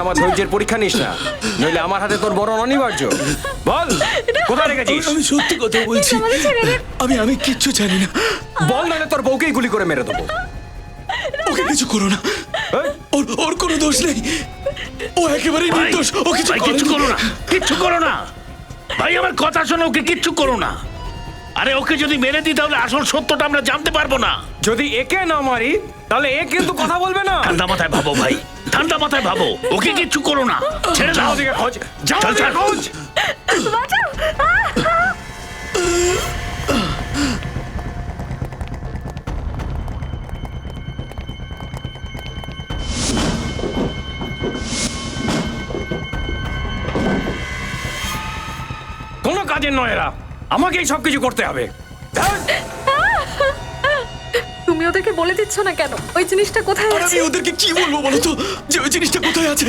আমার ধৈর্যের পরীক্ষা নিস না, নইলে আমার হাতে তোর মরণ অনিবার্য। বল কোথায় রেখেছিস? আমি সত্যি কথা বলছি, আমি কিচ্ছু জানি না। বল, নাহলে তোর বউকেই গুলি করে মেরে দেবো। ওকে কিছু করো না, এই, ওর কোনো দোষ নেই, ও একেবারে নির্দোষ। ও কিছু কিচ্ছু করো না, কিচ্ছু করো না ভাই, আমার কথা শোনো, ওকে কিচ্ছু করো না। আরে ওকে যদি মেরে দিই তাহলে আসল সত্যটা আমরা জানতে পারবো না। যদি একে না মারি তাহলে এ কিন্তু কথা বলবে না। ঠান্ডা মাথায় ভাবো ভাই, ঠান্ডা মাথায় ভাবো, ওকে কিচ্ছু করো না, ছেড়ে দাও। যাও দিকে খোঁজ, যাও চল, দিকে চল। খোঁজ। কোনো কাজের নয় এরা, আমাকেই সবকিছু করতে হবে। ধ্যাৎ। তুমি ওদেরকে বলে দিচ্ছ না কেন ওই জিনিসটা কোথায় আর আছে? আমি ওদেরকে কি বলবো বলো তো, যে ওই জিনিসটা কোথায় আছে?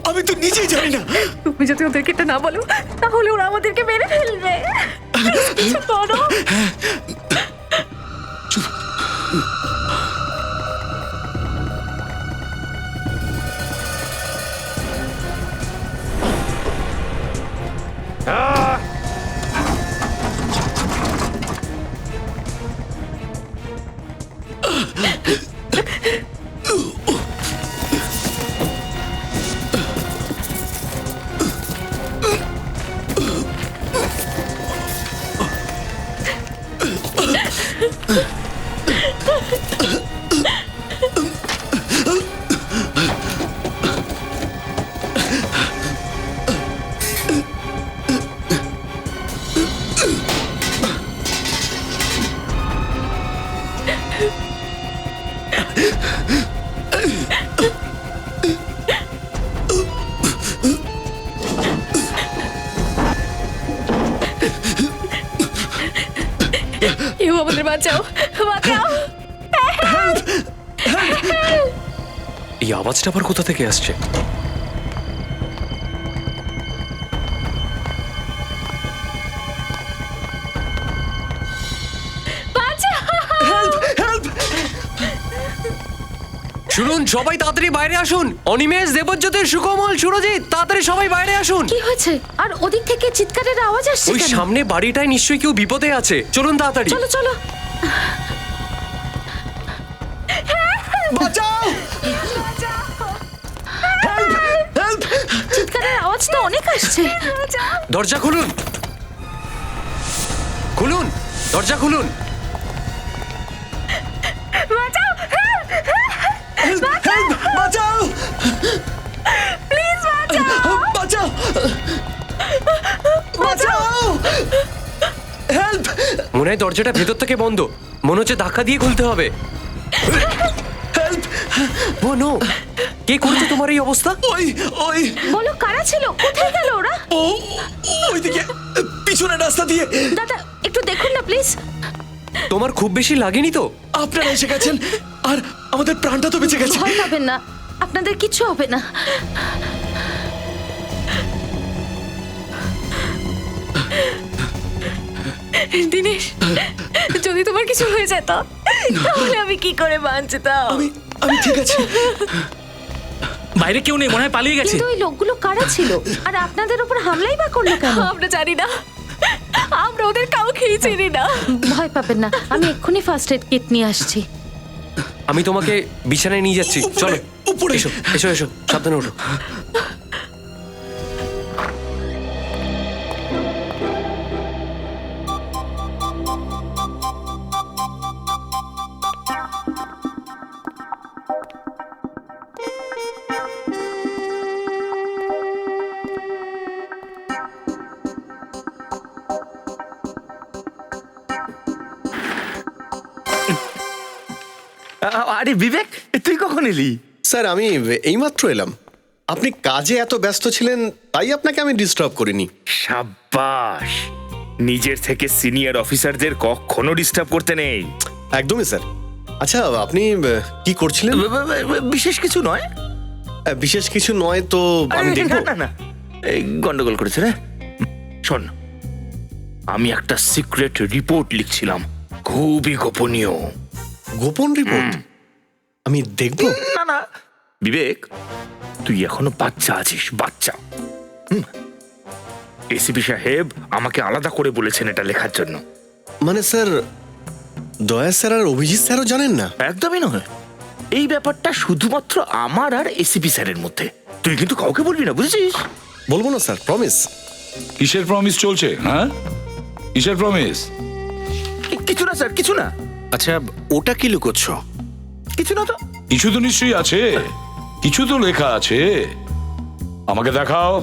আমি তো নিজেই জানি না। তুমি যদি ওদেরকে এটা না বলো তাহলে ওরা আমাদেরকে মেরে ফেলবে। কিছু করো। আহ! কেউ আমাদের বাঁচাও, বাঁচাও। এই আওয়াজটা আবার কোথা থেকে আসছে? শুনুন, সবাই তাড়াতাড়ি বাইরে আসুন। অনিমেষ, দেবজ্যোতির, সুকমল, সুরজিৎ, তাড়াতাড়ি সবাই বাইরে আসুন। কি হয়েছে? আর ওদিক থেকে চিৎকারের আওয়াজ আসছে ওই কেন? সামনে বাড়িটায় নিশ্চয়ই কেউ বিপদে আছে। চলুন তাড়াতাড়ি। চলো চলো। বাঁচাও! চিৎকারের আওয়াজ তো অনেক আসছে। দরজা খুলুন, খুলুন, দরজা খুলুন। বাঁচাও, বাঁচাও! প্লিজ বাঁচাও। বাঁচাও! বাঁচাও! হেল্প! মনে হয় দরজাটা ভেতর থেকে বন্ধ। মনে হচ্ছে ধাক্কা দিয়ে খুলতে হবে। হেল্প! ও নো, কে করেছে তোমার এই অবস্থা? ওই বলো কারা ছিল? কোথায় গেল ওরা? ও ওইদিকে পিছনের রাস্তা দিয়ে। দাদা একটু দেখুন না প্লিজ। তোমার খুব বেশি লাগেনি তো? আপনারা এসে গেছেন আর আমাদের প্রাণটা তো বেঁচে গেছে। ভয় পাবেন না, আপনাদের কিচ্ছু হবে না। দিনেশ, যদি তোমার কিছু হয়ে যেত তাহলে আমি কি করে বাঁচতাম? আমি ঠিক আছে। বাইরে কেউ নেই, মনে হয় পালিয়ে গেছে। কিন্তু ওই লোকগুলো কারা ছিল আর আপনাদের উপর হামলাই বা করলো কেন? আমরা জানি না, আমরা ওদের কাউকেই চিনি না। ভয় পাবেন না, আমি এক্ষুনি ফার্স্ট এড কিট নিয়ে আসছি। আমি তোমাকে বিছানায় নিয়ে যাচ্ছি। চলো উপরে। এসো এসো এসো, সাবধানে ওঠো। আরে বিবেক, তুই কখন এলি? স্যার, আমি এইমাত্র এলাম। আপনি কাজে এত ব্যস্ত ছিলেন তাই আপনাকে আমি ডিস্টার্ব করিনি। সাব্বাস, নিজের থেকে সিনিয়র অফিসারদের কখনো ডিস্টার্ব করতে নেই। একদমই স্যার। আচ্ছা, আপনি কি করছিলেন? বিশেষ কিছু নয়। বিশেষ কিছু নয় তো আমি আরে, দেখবো। না না, এই গন্ডগোল করেছে রে। শোন, আমি একটা সিক্রেট রিপোর্ট লিখছিলাম, খুবই গোপনীয়। গোপন রিপোর্ট? আমি দেখবো। না না, বিবেক, তুই এখনো বাচ্চা আছিস, বাচ্চা। এসিপি সাহেব আমাকে আলাদা করে বলেছেন এটা লেখার জন্য। মানে স্যার, দয়া স্যার আর অভিজিৎ স্যারও জানেন না? একদমই নয়, এই ব্যাপারটা শুধুমাত্র আমার আর এসিপি স্যারের মধ্যে। তুই কিন্তু কাউকে বলবি না, বুঝেছিস? বলবো না স্যার, প্রমিস। কিসের প্রমিস চলছে? হ্যাঁ, কিসের প্রমিস? কিছু না স্যার, কিছু না। আচ্ছা, ওটা কি লুকোচ্ছ? কিছু না তো। কিছু তো নিশ্চয়ই আছে, কিছু তো লেখা আছে। আমাকে দেখাও।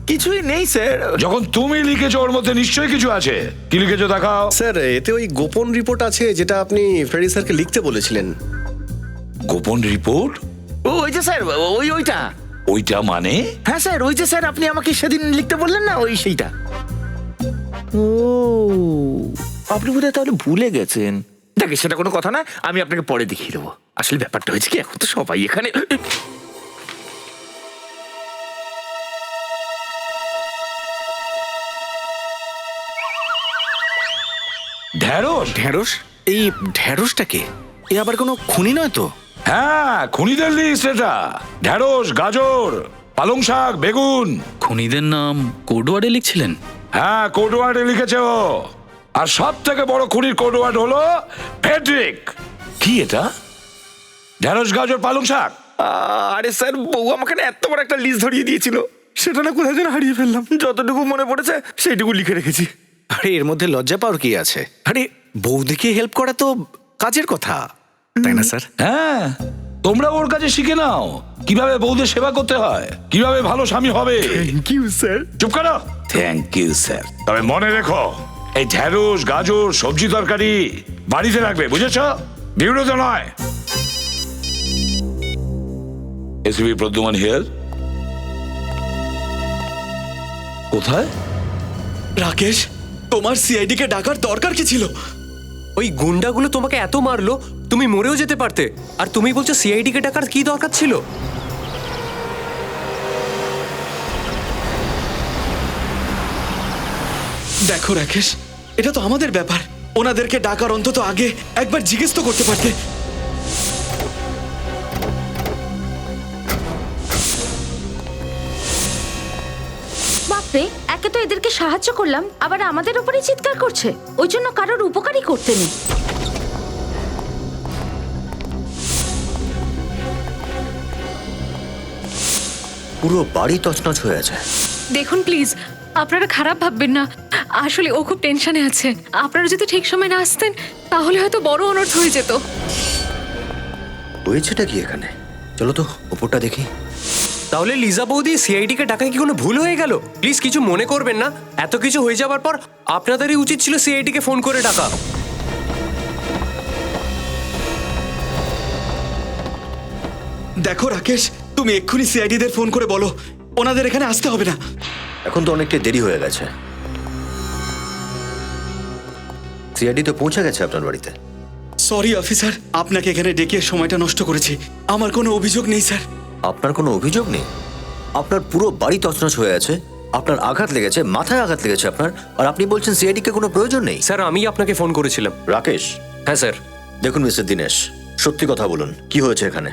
কিছুই নেই স্যার। যখন তুমি লিখেছো ওর মধ্যে নিশ্চয়ই কিছু আছে। কি লিখেছো দেখাও। স্যার, এতে ওই গোপন রিপোর্ট আছে যেটা আপনি ফ্রেডি স্যারকে লিখতে বলেছিলেন। গোপন রিপোর্ট? ওই যে স্যার, ওইটা। ওইটা মানে? হ্যাঁ স্যার, ওই যে স্যার আপনি আমাকে সেদিন লিখতে বললেন না, ওই সেইটা। ও, আপনি বোধহয় তাহলে ভুলে গেছেন। দেখে সেটা কোনো কথা না, আমি আপনাকে পরে দেখিয়ে দেবো। আসলে ব্যাপারটা হয়েছে কি, এখন তো সবাই এখানে। ঢ্যাঁড়স? ঢেঁড়স? এই ঢেঁড়সটা কে? এ আবার কোনো খুনি নয় তো? হ্যাঁ, খুনিদের লিস্ট এটা। ঢ্যাঁড়স, গাজর, পালং শাক, বেগুন। খুনিদের নাম কোডওয়ার্ডে লিখছিলেন? হ্যাঁ, কোডওয়ার্ডে লিখেছে ও। আর সব থেকে বড় খুনির কোডওয়ার্ড হলো ফেডরিক। কি এটা? ঢ্যাঁড়স, গাজর, পালং শাক? আরে স্যার, বউ আমাকে না এত বড় একটা লিস্ট ধরিয়ে দিয়েছিল, সেটা না কোথায় যেন হারিয়ে ফেললাম। যতটুকু মনে পড়েছে সেইটুকু লিখে রেখেছি। আরে এর মধ্যে লজ্জা পাওয়ার কি আছে? আরে বৌদিকে হেল্প করা তো কাজের কথা, তাই না স্যার? হ্যাঁ, তোমরা ওর কাছে শিখে নাও কিভাবে বউদের সেবা করতে হয়, কিভাবে ভালো স্বামী হবে। Thank you sir. চুপ করো। Thank you sir. তবে মনে রেখো, এই ঢ্যাঁড়স, গাজর, সবজি তরকারি বাড়িতে রাখবে, বুঝেছো? বিউরোতে নয়। ACP Pradyuman here. কোথায়? রাকেশ, তোমার সিআইডি কে ডাকার দরকার কি ছিল? ওই গুন্ডাগুলো তোমাকে এত মারলো, তুমি মরেও যেতে পারতে। আর তুমি বলছো সিআইডি কে ডাকার কি দরকার ছিল? দেখো রাকেশ, এটা তো আমাদের ব্যাপার। ওনাদেরকে ডাকার অন্তত আগে একবার জিজ্ঞেস তো করতে পারতে। বাপরে, একে তো এদেরকে সাহায্য করলাম, আবার আমাদের উপরেই চিৎকার করছে। ওই জন্য কারোর উপকারই করতে নেই। পুরো বাড়ি তছনছ হয়ে আছে। দেখুন প্লিজ, আপনারা খারাপ ভাববেন না। আসলে ও খুব টেনশনে আছে। আপনারা যদি ঠিক সময় না আসতেন তাহলে হয়তো বড় অনর্থ হয়ে যেত। হয়েছেটা কি এখানে? চলো তো উপরটা দেখি। তাহলে লিজা বৌদি, সিআইডি কে ডাকায় কি কোনো ভুল হয়ে গেল? প্লিজ কিছু মনে করবেন না। এত কিছু হয়ে যাবার পর আপনাদেরই উচিত ছিল সিআইডি কে ফোন করে ডাকা। দেখো রাকেশ, তুমি এক্ষুনি সিআইডি দের ফোন করে বলো ওনাদের এখানে আসতে হবে না। এখন তো অনেকটা দেরি হয়ে গেছে। সিআইডি তো পৌঁছে গেছে আপনার বাড়িতে। সরি অফিসার, আপনাকে এখানে ডেকে সময়টা নষ্ট করেছি। আমার কোনো অভিযোগ নেই স্যার। আপনার কোনো অভিযোগ নেই? আপনার পুরো বাড়ি তছনছ হয়ে আছে, আপনার আঘাত লেগেছে, মাথায় আঘাত লেগেছে আপনার, আর আপনি বলছেন সিআইডি কে কোনো প্রয়োজন নেই? স্যার, আমি আপনাকে ফোন করেছিলাম। রাকেশ। হ্যাঁ স্যার। দেখুন মিস্টার দীনেশ, সত্যি কথা বলুন, কি হয়েছে এখানে?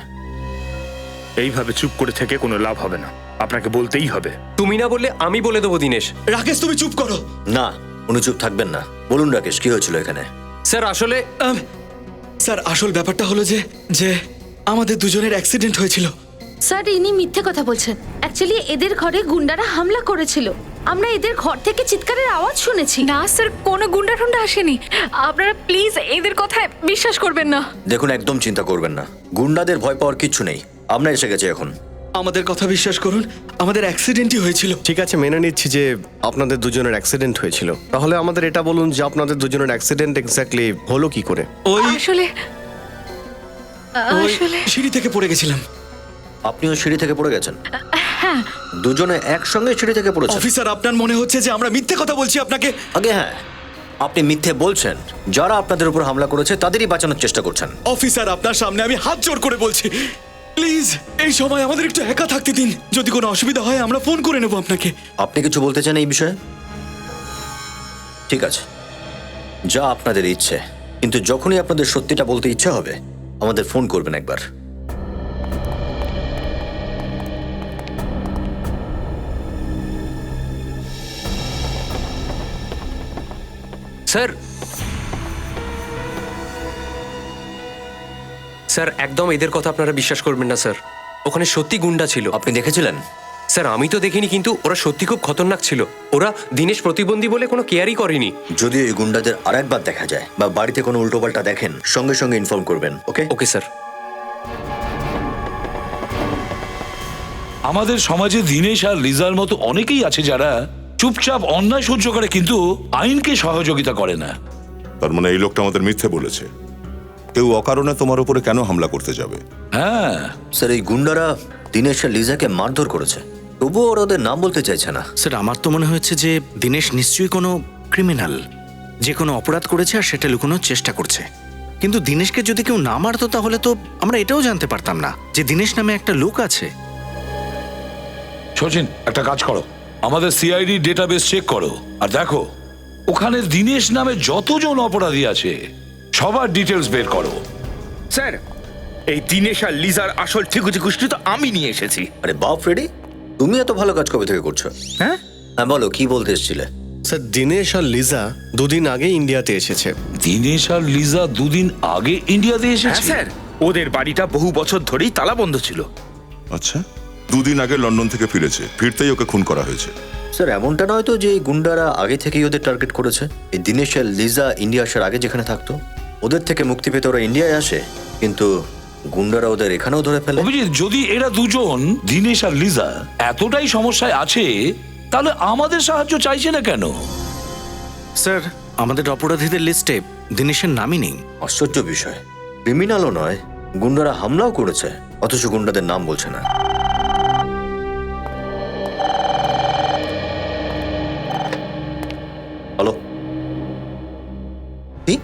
এইভাবে চুপ করে থেকে কোনো লাভ হবে না, আপনাকে বলতেই হবে। তুমি না বললে আমি বলে দেবো দীনেশ। রাকেশ, তুমি চুপ করো। না, উনি চুপ থাকবেন না। বলুন রাকেশ, কি হয়েছিল এখানে? স্যার আসলে স্যার, আসল ব্যাপারটা হলো যে আমাদের দুজনের অ্যাক্সিডেন্ট হয়েছিল। স্যার, ইনি মিথ্যে কথা বলছেন। অ্যাকচুয়ালি এদের ঘরে গুন্ডারা হামলা করেছিল। আমরা এদের ঘর থেকে চিৎকারের আওয়াজ শুনেছি। না স্যার, কোনো গুন্ডা টুন্ডা আসেনি। আপনারা প্লিজ এদের কথায় বিশ্বাস করবেন না। দেখুন, একদম চিন্তা করবেন না, গুন্ডাদের ভয় পাওয়ার কিচ্ছু নেই। আমরা এসে গেছি এখন। আমাদের কথা বিশ্বাস করুন, আমাদের অ্যাক্সিডেন্টই হয়েছিল। ঠিক আছে, মেনে নিচ্ছি যে আপনাদের দুজনের অ্যাক্সিডেন্ট হয়েছিল। তাহলে আমাদের এটা বলুন যে আপনাদের দুজনের অ্যাক্সিডেন্ট এক্স্যাক্টলি হলো কি করে? ওই আসলে ওই সিঁড়ি থেকে পড়ে গেছিলাম। আপনিও সিঁড়ি থেকে পড়ে গেছেন? দুজনে একসঙ্গে সিঁড়ি থেকে পড়েছেন? অফিসার, আপনার মনে হচ্ছে যে আমরা মিথ্যে কথা বলছি আপনাকে। আগে হ্যাঁ, আপনি মিথ্যে বলছেন। যারা আপনাদের উপর হামলা করেছে তাদেরই বাঁচানোর চেষ্টা করছেন। অফিসার, আপনার সামনে আমি হাত জোড় করে বলছি, প্লিজ এই সময় আমাদের একটু একা থাকতে দিন। যদি কোনো অসুবিধা হয় আমরা ফোন করে নেব আপনাকে। আপনি কিছু বলতে চান এই বিষয়ে? ঠিক আছে, যা আপনাদের ইচ্ছে, কিন্তু যখনই আপনাদের সত্যিটা বলতে ইচ্ছা হবে আমাদের ফোন করবেন একবার। স্যার স্যার একদম এদের কথা আপনারা বিশ্বাস করবেন না স্যার। ওখানে সত্যি গুন্ডা ছিল। আপনি দেখেছিলেন? স্যার আমি তো দেখিনি, কিন্তু ওরা সত্যি খুব খতরনাক ছিল। ওরা দিনেশ প্রতিবন্ধী বলে কোনো কেয়ারই করেনি। যদি এই গুন্ডাদের আরেকবার দেখা যায় বা বাড়িতে কোনো উল্টোপাল্টা দেখেন, সঙ্গে সঙ্গে ইনফর্ম করবেন, ওকে? Okay sir. আমাদের সমাজে দীনেশ আর লিজার মতো অনেকেই আছে যারা চুপচাপ অন্যায় সহ্য করে কিন্তু আইনকে সহযোগিতা করে না। তার মানে এই লোকটা আমাদের মিথ্যে বলেছে। কেউ অকারণে তোমার উপরে কেন হামলা করতে যাবে? হ্যাঁ স্যার, এই গুন্ডারা দিনেশ আর লিজাকে মারধর করেছে, তবুও ওরা ওদের নাম বলতে চাইছে না। স্যার আমার তো মনে হচ্ছে যে দিনেশ নিশ্চয়ই কোনো ক্রিমিনাল, যে কোনো অপরাধ করেছে আর সেটা লুকানোর চেষ্টা করছে। কিন্তু দিনেশকে যদি কেউ না মারতো তাহলে তো আমরা এটাও জানতে পারতাম না যে দিনেশ নামে একটা লোক আছে। সচিন, একটা কাজ করো, আমাদের সিআইডি ডেটাবেস চেক করো আর দেখো ওখানে দীনেশ নামে যতজন অপরাধী আছে সবার ডিটেলস বের করো। স্যার এই দিনেশ আর লিজার আসল ঠিকুজি কুষ্টি তো আমি নিয়ে এসেছি। আরে বাপ ফ্রেডি, তুমি এত ভালো কাজ কবে থেকে করছো? হ্যাঁ হ্যাঁ বলো, কি বলতে এসেছিলে? স্যার, দিনেশ আর লিজা দুদিন আগে ইন্ডিয়াতে এসেছে। দীনেশ আর লিজা দুদিন আগে ইন্ডিয়াতে হ্যাঁ এসেছে? স্যার, ওদের বাড়িটা বহু বছর ধরেই তালা বন্ধ ছিল। আচ্ছা, দুদিন আগে লন্ডন থেকে ফিরেছে, ফিরতেই ওকে খুন করা হয়েছে। স্যার, এমনটা নয় তো যে এই গুন্ডারা আগে থেকেই ওদের টার্গেট করেছে? এই দিনেশ আর লিজা ইন্ডিয়া আসার আগে যেখানে থাকতো, ওদের থেকে মুক্তি পেতে ওরা ইন্ডিয়ায় আসে, কিন্তু গুন্ডারা ওদের এখানেও ধরে ফেলে। অভিজিৎ, যদি এরা দুজন দীনেশ আর লিজা এতটাই সমস্যায় আছে তাহলে আমাদের সাহায্য চাইছে না কেন? স্যার আমাদের অপরাধীদের লিস্টে দিনেশের নামই নেই। আশ্চর্য বিষয়, ক্রিমিনালও নয়, গুন্ডারা হামলাও করেছে, অথচ গুন্ডাদের নাম বলছে না। হ্যালো, কি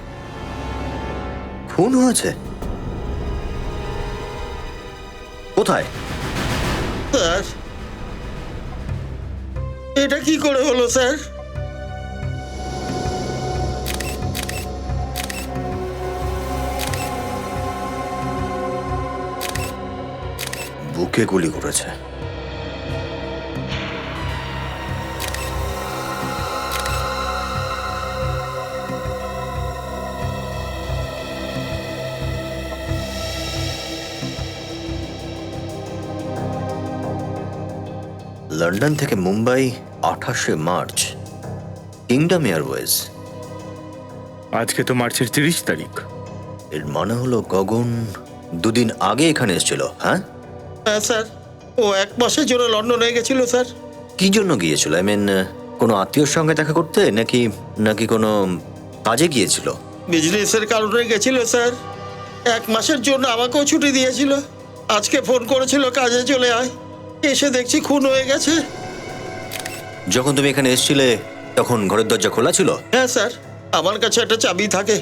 খুন হয়েছে? কোথায়? স্যার, এটা কি করে হলো স্যার? বুকে গুলি করেছে। লন্ডন থেকে মুম্বাই 28শে মার্চ, কিংডম এয়ারওয়েজ। আজকে তো মার্চের 30 তারিখ। এর মানে হলো গগন দুদিন আগে এখানে এসেছিল। হ্যাঁ হ্যাঁ স্যার, ও 1 মাসের জন্য লন্ডনে গেছিল স্যার। কি জন্য গিয়েছিল? আই মিন, কোনো আত্মীয়র সঙ্গে দেখা করতে নাকি নাকি কোনো কাজে গিয়েছিল? বিজনেসের কারণে গেছিল স্যার। 1 মাসের জন্য আমাকেও ছুটি দিয়েছিল। আজকে ফোন করেছিল কাজে চলে আয়, এসে দেখছি খুন হয়ে গেছে। যখন তুমি এখানে এসেছিলে তখন ঘরের দরজা খোলা ছিল? হ্যাঁ স্যার, আমার কাছে একটা চাবি থাকে,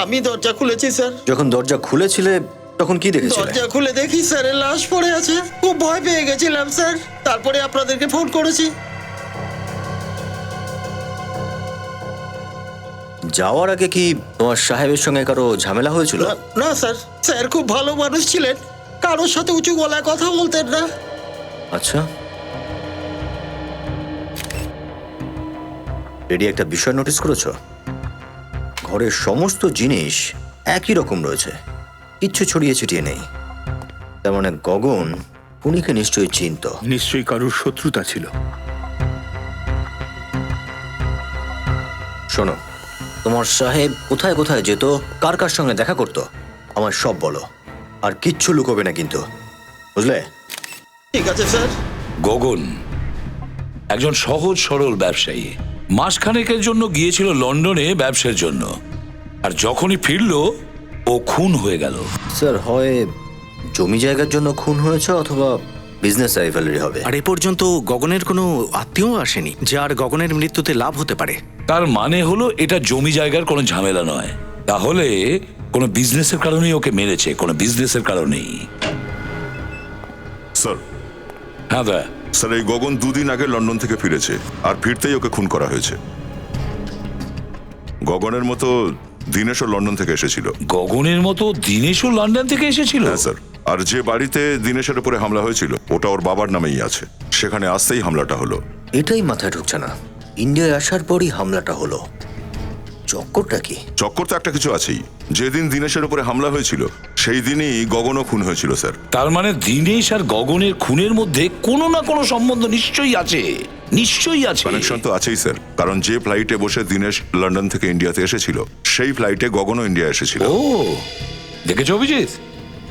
আমি দরজা খুলেছি স্যার। যখন দরজা খুলেছিলে তখন কি দেখেছিলে? দরজা খুলে দেখি স্যারের লাশ পড়ে আছে। খুব ভয় পেয়ে গেছিলাম স্যার, তারপরে আপনাদেরকে ফোন করেছি। যাওয়ার আগে কি তোমার সাহেবের সঙ্গে কারো ঝামেলা হয়েছিল? না স্যার, স্যার খুব ভালো মানুষ ছিলেন, কারোর সাথে উঁচু গলায় কথা বলতেন না। আচ্ছা, রেডি, একটা বিষয় নোটিস করেছো? ঘরের সমস্ত জিনিস একই রকম রয়েছে, কিচ্ছু ছড়িয়ে ছিটিয়ে নেই। তার মানে গগন খুনিকে নিশ্চয়ই চিনত। নিশ্চয়ই কারোর শত্রুতা ছিল। শোনো, তোমার সাহেব কোথায় কোথায় যেত, কার কার সঙ্গে দেখা করতো, আমার সব বলো, আর কিচ্ছু লুকোবে না কিন্তু, বুঝলে? ঠিক আছে স্যার। গগন একজন সহজ সরল ব্যবসায়ী, মাসখানেকের জন্য গিয়েছিল লন্ডনে ব্যবসার জন্য, আর যখনই ফিরলো ও খুন হয়ে গেল। স্যার, হয় জমি জায়গার জন্য খুন হয়েছে অথবা বিজনেস রাইভালরি হবে। আর এ পর্যন্ত গগনের কোনো আত্মীয় আসেনি যার গগনের মৃত্যুতে লাভ হতে পারে। তার মানে হলো এটা জমি জায়গার কোনো ঝামেলা নয়, তাহলে কোনো বিজনেসের কারণেই ওকে মেরেছে, কোনো বিজনেসের কারণেই। স্যার। হ্যাঁ দা স্যার, এই গগন দুদিন আগে লন্ডন থেকে ফিরেছে, আর ফিরতেই ওকে খুন করা হয়েছে। গগনের মতো দিনেশও লন্ডন থেকে এসেছিল। গগনের মতো দিনেশও লন্ডন থেকে এসেছিল? হ্যাঁ স্যার, আর যে বাড়িতে দিনেশের উপরে হামলা হয়েছিল ওটা ওর বাবার নামেই আছে। সেখানে আসতেই হামলাটা হলো। এটাই মাথায় ঢুকছে না, ইন্ডিয়ায় আসার পরই হামলাটা হলো। চক্করটা কি? চক্কর তো একটা কিছু আছেই। যেদিন দিনেশের উপরে হামলা হয়েছিল সেই দিনই গগনও খুন হয়েছিল স্যার। তার মানে দীনেশ আর গগনের খুনের মধ্যে কোনো না কোনো সম্বন্ধ নিশ্চয়ই আছে, নিশ্চয়ই আছে। কানেকশন তো আছেই স্যার, কারণ যে ফ্লাইটে বসে দিনেশ লন্ডন থেকে ইন্ডিয়াতে এসেছিল সেই ফ্লাইটে গগনও ইন্ডিয়া এসেছিল। ও দেখেছো অভিজিৎ,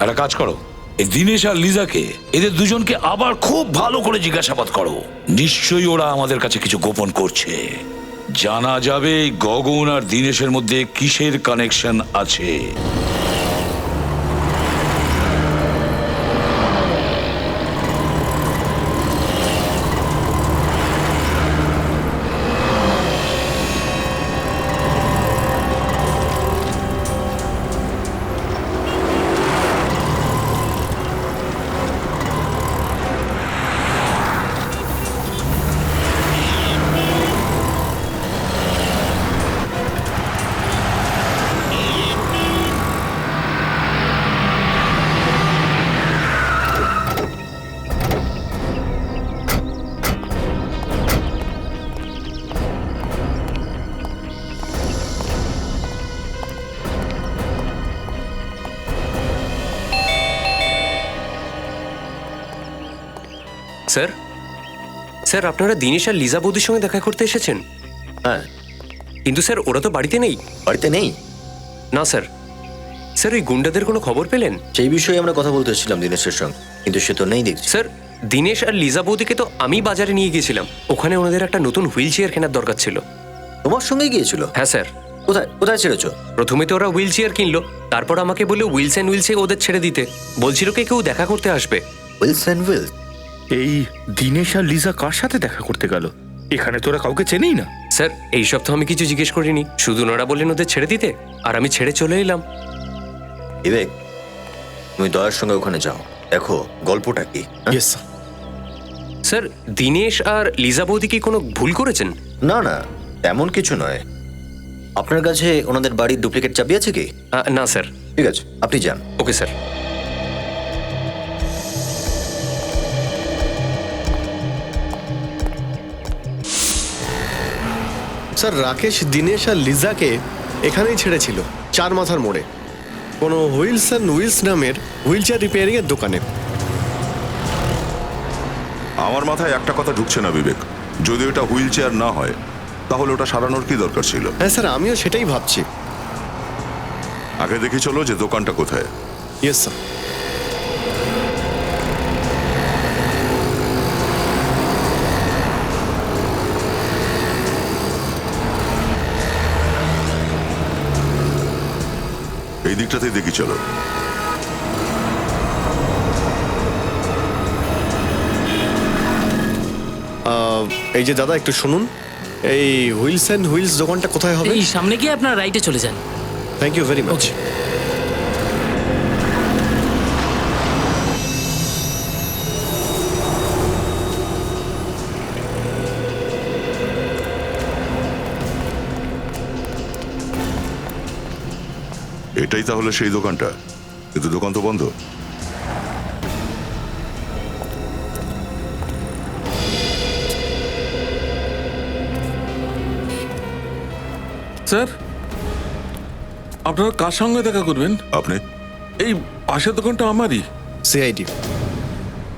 একটা কাজ করো, এই দীনেশ আর লিজাকে, এদের দুজনকে আবার খুব ভালো করে জিজ্ঞাসাবাদ করো। নিশ্চয়ই ওরা আমাদের কাছে কিছু গোপন করছে। জানা যাবে গগন আর দীনেশের মধ্যে কিসের কানেকশন আছে। স্যার, স্যার আপনারা দীনেশ আর লিজা বৌদির সঙ্গে দেখা করতে এসেছেন? হ্যাঁ। কিন্তু স্যার ওরা তো বাড়িতে নেই। বাড়িতে নেই? না স্যার। স্যার ওই গুন্ডাদের কোনো খবর পেলেন? সেই বিষয়ে আমরা কথা বলতে এসেছিলাম দিনেশের সঙ্গে, কিন্তু সে তো নেই দেখছি। স্যার দীনেশ আর লিজা বৌদিকে তো আমি বাজারে নিয়ে গিয়েছিলাম, ওখানে ওনাদের একটা নতুন হুইল চেয়ার কেনার দরকার ছিল। তোমার সঙ্গে গিয়েছিল? হ্যাঁ স্যার। কোথায় কোথায় ছেড়েছো? প্রথমে তো ওরা হুইল চেয়ার কিনলো, তারপর আমাকে বললো হুইলস অ্যান্ড হুইলসে ওদের ছেড়ে দিতে, বলছিল কি কেউ দেখা করতে আসবে। Wheels and wheels? এই দিনেশ আর লিজা কার সাথে দেখা করতে গেল? এখানে তোরা কাউকে চেনেই না। স্যার এই সপ্তাহ আমি কিছু জিজ্ঞেস করিনি, শুধু ওনারা বললেন ওদের ছেড়ে দিতে, আর আমি ছেড়ে চলে এলাম। বিবেক, তুমি দয়ার সঙ্গে ওখানে যাও, দেখো গল্পটা কি। Yes sir. স্যার দীনেশ আর লিজা বৌদি কি কোনো ভুল করেছেন? না না, তেমন কিছু নয়। আপনার কাছে ওনাদের বাড়ির ডুপ্লিকেট চাবি আছে কি? না স্যার। ঠিক আছে, আপনি যান। Okay sir. Sir Rakesh Dinesh আর লিজাকে এখানেই ছেড়েছিল, চার মাথার মোড়ে, কোনো হুইলস অ্যান্ড হুইলস নামের হুইল চেয়ার রিপেয়ারিং এর দোকানে। আমার মাথায় একটা কথা ঢুকছে না বিবেক, যদি ওটা হুইল চেয়ার না হয় তাহলে ওটা সারানোর কি দরকার ছিল? হ্যাঁ স্যার, আমিও সেটাই ভাবছি। আগে দেখি চলো যে দোকানটা কোথায়। Yes sir. এই দিকটাতেই দেখি চলো। এই যে দাদা একটু শুনুন, এই হুইলস অ্যান্ড হুইলস দোকানটা কোথায় হবে? এই সামনে গিয়ে আপনার রাইটে চলে যান। Thank you very much. এটাই তাহলে সেই দোকানটা, কিন্তু দোকান তো বন্ধ। স্যার, আপনারা কার সঙ্গে দেখা করবেন? আপনি? এই পাশের দোকানটা আমারই। সিআইডি।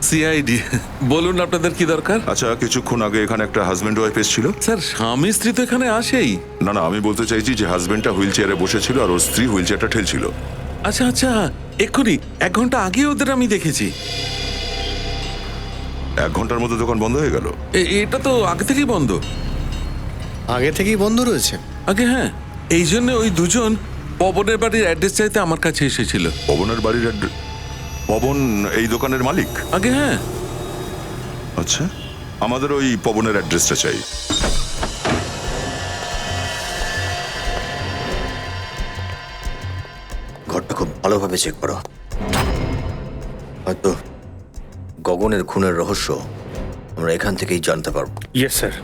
সিআইডি, বলুন আপনাদের কি দরকার? আচ্ছা, কিছুক্ষণ আগে এখানে একটা হাজবেন্ড ওয়াইফ এসেছিল। স্যার স্বামী স্ত্রী তো এখানে আসেই। না না, আমি বলতে চাইছি যে হাজবেন্ডটা হুইল চেয়ারে বসেছিল আর ওর স্ত্রী হুইল চেয়ারটা ঠেলছিল। আচ্ছা আচ্ছা, এক্ষুনি 1 ঘন্টা আগে ওদের আমি দেখেছি। 1 ঘন্টার মধ্যে দোকান বন্ধ হয়ে গেল? এটা তো আগে থেকেই বন্ধ। আগে থেকেই বন্ধ রয়েছে? আগে হ্যাঁ, এই জন্য ওই দুজন পবনের বাড়ির অ্যাড্রেস চাইতে আমার কাছে এসেছিল। পবনের বাড়ির অ্যাড্রেস? পবন এই দোকানের মালিক? আগে হ্যাঁ। আচ্ছা, আমাদের ওই পবনের অ্যাড্রেসটা চাই। ঘরটা খুব ভালোভাবে চেক করো, হয়তো গগনের খুনের রহস্য আমরা এখান থেকেই জানতে পারবো। Yes sir.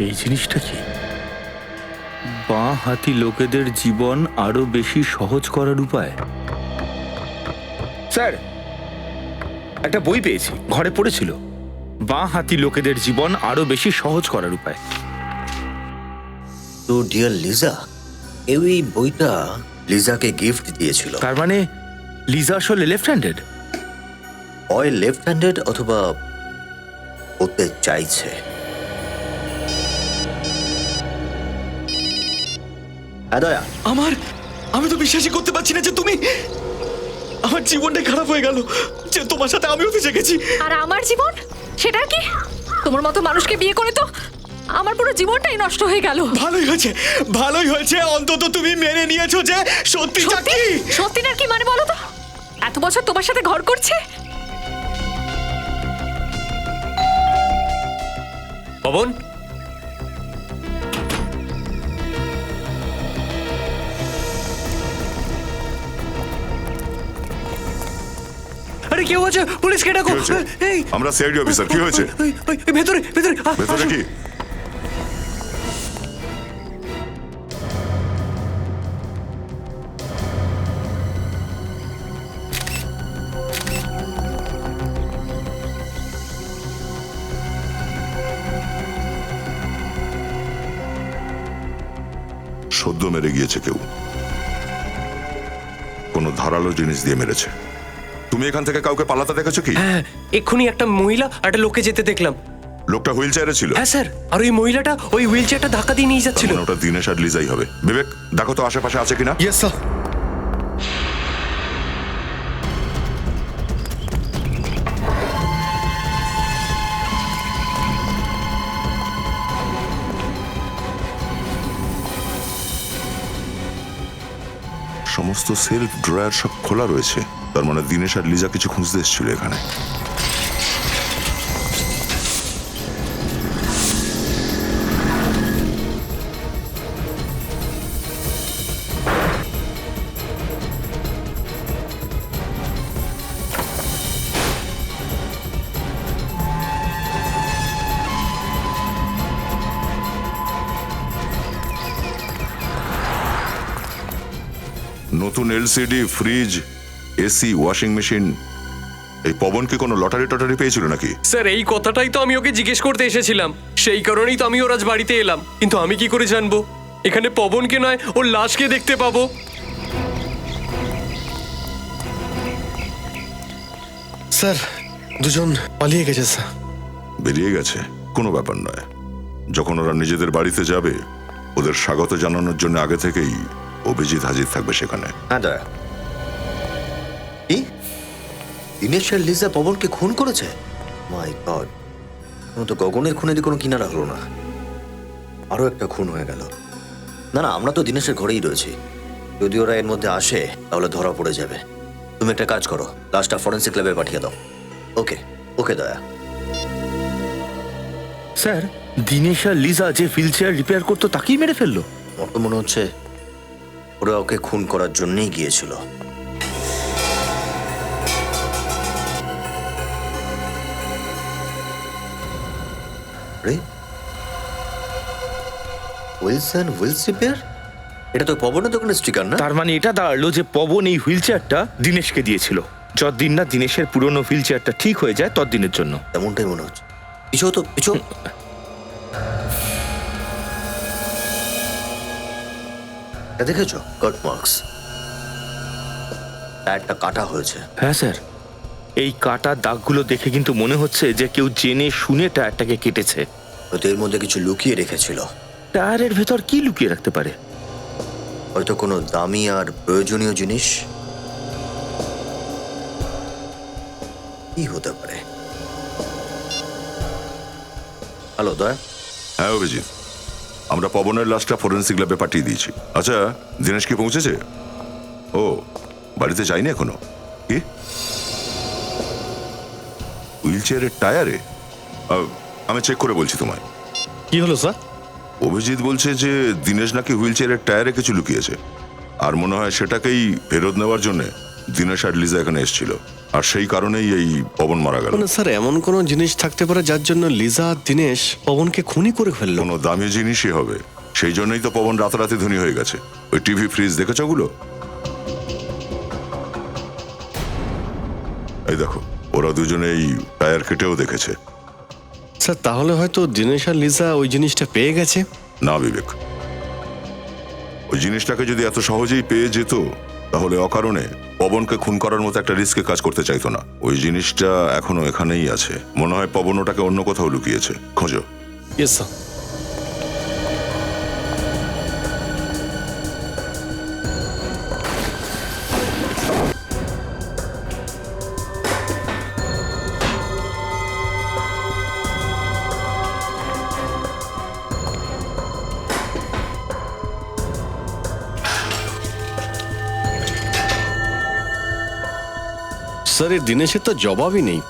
এই জিনিসটা কি? বাঁ হাতি লোকেদের জীবন আরো বেশি সহজ করার উপায়। স্যার, একটা বই পেয়েছি, ঘরে পড়েছিল। বাঁ হাতি লোকেদের জীবন আরো বেশি সহজ করার উপায়। তো ডিয়ার লিজা, কেউ এই বইটা লিজাকে গিফট দিয়েছিল। তার মানে লিজা আসলে লেফট হ্যান্ডেড? হয় লেফট হ্যান্ডেড অথবা হতে চাইছে। দয়া, আমি তো বিশ্বাসই করতে পারছি না যে তুমি, আমার জীবনটাই খারাপ হয়ে গেল যে তোমার সাথে আমি হতে চেয়েছি। আর আমার জীবন সেটা কি? তোমার মতো মানুষকে বিয়ে করে তো আমার পুরো জীবনটাই নষ্ট হয়ে গেল। ভালোই হয়েছে অন্তত তুমি মেনে নিয়েছো যে সত্যিটা কি। সত্যিটার কি মানে বলো তো? এত বছর তোমার সাথে ঘর করছে। পবন, আরে কেউ আছে? পুলিশকে ডাকো। এই আমরা সিআইডি অফিসার, কি হয়েছে? ভেতরে ভেতরে ভেতরে কি? সদ্য মেরে গিয়েছে কেউ, কোনো ধারালো জিনিস দিয়ে মেরেছে। তুমি এখান থেকে কাউকে পালাতে দেখেছো কি? হ্যাঁ, এক্ষুনি একটা মহিলা আর একটা লোককে যেতে দেখলাম। লোকটা হুইল চেয়ারে ছিল? হ্যাঁ স্যার, আর ওই মহিলাটা ওই হুইল চেয়ারটা ধাক্কা দিয়ে নিয়ে যাচ্ছিল। ওটা দিনেশ আর লিজাই হবে। বিবেক, দেখো তো আশেপাশে আছে কিনা। Yes sir. সমস্ত সেলফ ড্রয়ার সব খোলা রয়েছে, তার মানে দিনেশ আর লিজা কিছু খুঁজতে এসেছিল এখানে। নতুন LCD, fridge, AC, washing machine, এই পবন কি কোনো লটারি টটারি পেয়েছিল নাকি? স্যার, এই কথাটাই তো আমি ওকে জিজ্ঞেস করতে এসেছিলাম। সেই কারণেই তো আমি ওর আজ বাড়িতে এলাম। কিন্তু আমি কি করে জানবো এখানে পবনকে নয় ওর লাশকে দেখতে পাবো? স্যার, দুজন পালিয়ে গেছে স্যার। বেরিয়ে গেছে, কোনো ব্যাপার নয়। যখন ওরা নিজেদের বাড়িতে যাবে, ওদের স্বাগত জানানোর জন্য আগে থেকেই অভিজিৎ হাজির থাকবে সেখানে। হ্যাঁ দয়া। কি দিনেশ আর লিজা পবনকে খুন করেছে? মাই গড, তো গগনের খুনেরই কোনো কিনারা হলো না, আরো একটা খুন হয়ে গেল। না না, আমরা তো দিনেশের ঘরেই রয়েছি। যদি ওরা এর মধ্যে আসে তাহলে ধরা পড়ে যাবে। তুমি একটা কাজ করো, লাশটা ফরেন্সিক ল্যাবে পাঠিয়ে দাও। ওকে ওকে দয়া। স্যার, দিনেশ আর লিজা যে হুইল চেয়ার রিপেয়ার করতো তাকেই মেরে ফেললো? আমার তো মনে হচ্ছে ওরা ওকে খুন করার জন্যই গিয়েছিল। উইলসন হুইলস রিপেয়ার, এটা তো পবনের দোকানের স্টিকার না? তার মানে এটা দাঁড়ালো যে পবন এই হুইল চেয়ারটা দিনেশকে দিয়েছিল, যতদিন না দিনেশের পুরনো হুইল চেয়ারটা ঠিক হয়ে যায় ততদিনের জন্য। এমনটাই মনে হচ্ছে। পিছু তো পিছু। দেখেছো কাট মার্কস, টায়ারটা কাটা হয়েছে। হ্যাঁ স্যার, এই কাটা দাগগুলো দেখে কিন্তু মনে হচ্ছে যে কেউ জেনে শুনে টায়ারটাকে কেটেছে। হয়তো এর মধ্যে কিছু লুকিয়ে রেখেছিল। টায়ারের ভেতর কি লুকিয়ে রাখতে পারে? হয়তো কোনো দামি আর প্রয়োজনীয় জিনিস। কি হতে পারে? হ্যালো দয়া। হ্যাঁ অভিজিৎ, আমরা পবনের লাশটা ফরেন্সিক ল্যাবে পাঠিয়ে দিয়েছি। আচ্ছা, দিনেশ কি পৌঁছেছে? ও বাড়িতে যায়নি এখনো? কি হুইল চেয়ারের টায়ারে? আমি চেক করে বলছি তোমায়। কি হলো স্যার? অভিজিৎ বলছে যে দিনেশ নাকি হুইল চেয়ারের টায়ারে কিছু লুকিয়েছে, আর মনে হয় সেটাকেই ফেরত নেওয়ার জন্য দিনেশ আর লিজা এখানে এসেছিল আর সেই কারণেই এই পবন মারা গেল। মানে স্যার এমন কোনো জিনিস থাকতে পারে যার জন্য লিজা আর দিনেশ পবনকে খুনি করে ফেললো? কোনো দামি জিনিসই হবে, সেই জন্যই তো পবন রাতারাতি ধনী হয়ে গেছে। ওই টিভি ফ্রিজ দেখেছ ওগুলো? এই দেখো, ওরা দুজনেই টায়ার কেটেও দেখেছে। স্যার তাহলে হয়তো দিনেশ আর লিজা ওই জিনিসটা পেয়ে গেছে। না বিবেক, ওই জিনিসটাকে যদি এত সহজেই পেয়ে যেত তাহলে অকারণে পবনকে খুন করার মতো একটা রিস্কে কাজ করতে চাইতো না। ওই জিনিসটা এখনো এখানেই আছে। মনে হয় পবন ওটাকে অন্য কোথাও লুকিয়েছে। খোঁজো। Yes sir. স্যার এর দিনেশের তো জবাবই নেই।